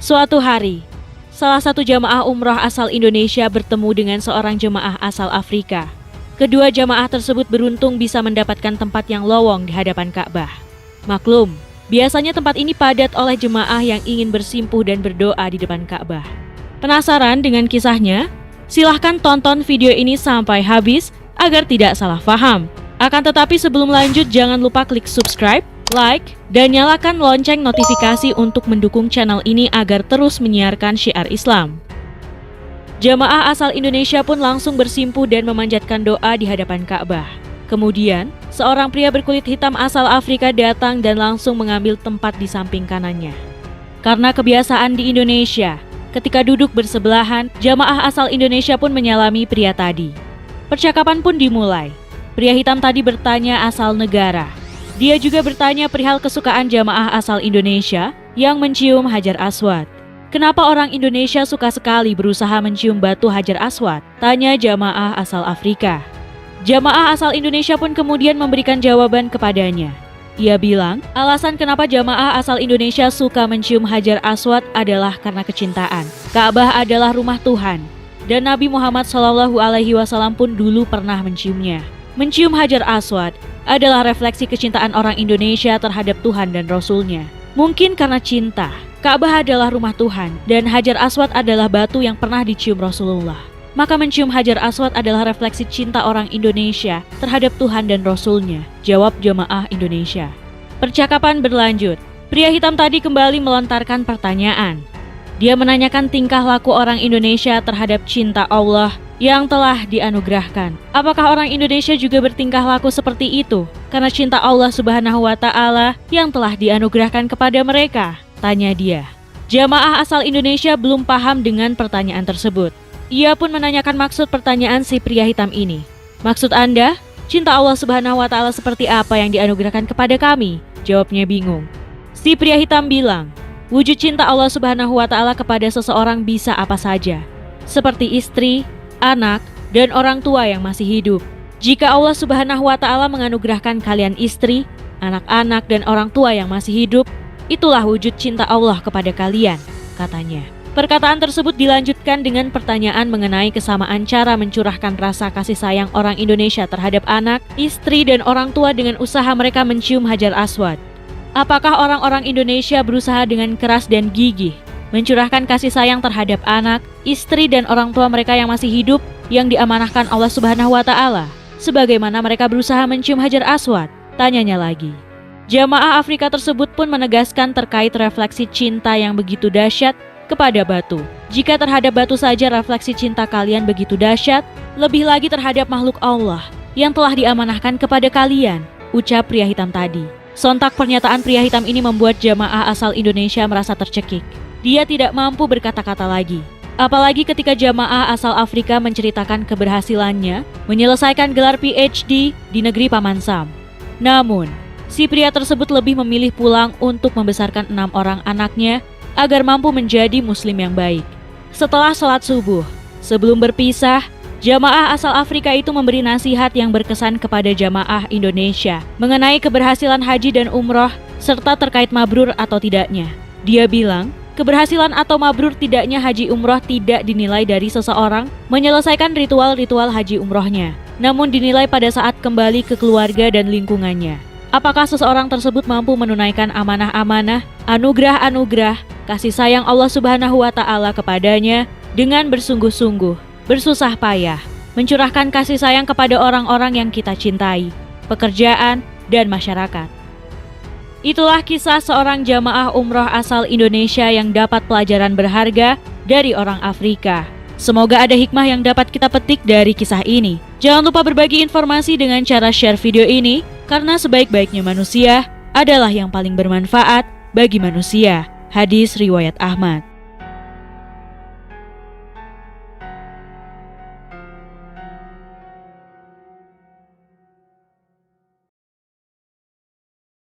Suatu hari, salah satu jamaah umroh asal Indonesia bertemu dengan seorang jemaah asal Afrika. Kedua jamaah tersebut beruntung bisa mendapatkan tempat yang lowong di hadapan Ka'bah. Maklum, biasanya tempat ini padat oleh jemaah yang ingin bersimpuh dan berdoa di depan Ka'bah. Penasaran dengan kisahnya? Silahkan tonton video ini sampai habis agar tidak salah paham. Akan tetapi sebelum lanjut, jangan lupa klik subscribe, like, dan nyalakan lonceng notifikasi untuk mendukung channel ini agar terus menyiarkan syiar Islam. Jamaah asal Indonesia pun langsung bersimpuh dan memanjatkan doa di hadapan Ka'bah. Kemudian, seorang pria berkulit hitam asal Afrika datang dan langsung mengambil tempat di samping kanannya. Karena kebiasaan di Indonesia, ketika duduk bersebelahan, jamaah asal Indonesia pun menyalami pria tadi. Percakapan pun dimulai. Pria hitam tadi bertanya asal negara. Dia juga bertanya perihal kesukaan jamaah asal Indonesia yang mencium Hajar Aswad. Kenapa orang Indonesia suka sekali berusaha mencium batu Hajar Aswad? Tanya jamaah asal Afrika. Jamaah asal Indonesia pun kemudian memberikan jawaban kepadanya. Ia bilang, alasan kenapa jamaah asal Indonesia suka mencium Hajar Aswad adalah karena kecintaan. Ka'bah adalah rumah Tuhan, dan Nabi Muhammad SAW pun dulu pernah menciumnya. Mencium Hajar Aswad adalah refleksi kecintaan orang Indonesia terhadap Tuhan dan Rasul-Nya. Mungkin karena cinta, Ka'bah adalah rumah Tuhan dan Hajar Aswad adalah batu yang pernah dicium Rasulullah. Maka mencium Hajar Aswad adalah refleksi cinta orang Indonesia terhadap Tuhan dan Rasul-Nya, jawab jamaah Indonesia. Percakapan berlanjut. Pria hitam tadi kembali melontarkan pertanyaan. Dia menanyakan tingkah laku orang Indonesia terhadap cinta Allah yang telah dianugerahkan. Apakah orang Indonesia juga bertingkah laku seperti itu karena cinta Allah Subhanahu wa Ta'ala yang telah dianugerahkan kepada mereka? Tanya dia. Jamaah asal Indonesia belum paham dengan pertanyaan tersebut. Ia pun menanyakan maksud pertanyaan si pria hitam ini. Maksud Anda, cinta Allah Subhanahu wa Ta'ala seperti apa yang dianugerahkan kepada kami? Jawabnya bingung. Si pria hitam bilang, wujud cinta Allah Subhanahu wa Ta'ala kepada seseorang bisa apa saja, seperti istri, anak, dan orang tua yang masih hidup. Jika Allah Subhanahu wa Ta'ala menganugerahkan kalian istri, anak-anak, dan orang tua yang masih hidup, itulah wujud cinta Allah kepada kalian, katanya. Perkataan tersebut dilanjutkan dengan pertanyaan mengenai kesamaan cara mencurahkan rasa kasih sayang orang Indonesia terhadap anak, istri, dan orang tua dengan usaha mereka mencium Hajar Aswad. Apakah orang-orang Indonesia berusaha dengan keras dan gigih mencurahkan kasih sayang terhadap anak, istri, dan orang tua mereka yang masih hidup yang diamanahkan Allah Subhanahu wa Ta'ala, sebagaimana mereka berusaha mencium Hajar Aswad? Tanyanya lagi. Jamaah Afrika tersebut pun menegaskan terkait refleksi cinta yang begitu dahsyat kepada batu. Jika terhadap batu saja refleksi cinta kalian begitu dahsyat, lebih lagi terhadap makhluk Allah yang telah diamanahkan kepada kalian, ucap pria hitam tadi. Sontak pernyataan pria hitam ini membuat jamaah asal Indonesia merasa tercekik. Dia tidak mampu berkata-kata lagi. Apalagi ketika jamaah asal Afrika menceritakan keberhasilannya menyelesaikan gelar PhD di negeri Paman Sam. Namun, si pria tersebut lebih memilih pulang untuk membesarkan 6 orang anaknya agar mampu menjadi muslim yang baik. Setelah sholat subuh, sebelum berpisah, jamaah asal Afrika itu memberi nasihat yang berkesan kepada jamaah Indonesia mengenai keberhasilan haji dan umroh serta terkait mabrur atau tidaknya. Dia bilang, keberhasilan atau mabrur tidaknya haji umroh tidak dinilai dari seseorang menyelesaikan ritual-ritual haji umrohnya, namun dinilai pada saat kembali ke keluarga dan lingkungannya. Apakah seseorang tersebut mampu menunaikan amanah-amanah, anugerah-anugerah, kasih sayang Allah Subhanahu wa Ta'ala kepadanya dengan bersungguh-sungguh, bersusah payah, mencurahkan kasih sayang kepada orang-orang yang kita cintai, pekerjaan, dan masyarakat. Itulah kisah seorang jamaah umroh asal Indonesia yang dapat pelajaran berharga dari orang Afrika. Semoga ada hikmah yang dapat kita petik dari kisah ini. Jangan lupa berbagi informasi dengan cara share video ini, karena sebaik-baiknya manusia adalah yang paling bermanfaat bagi manusia. Hadis riwayat Ahmad.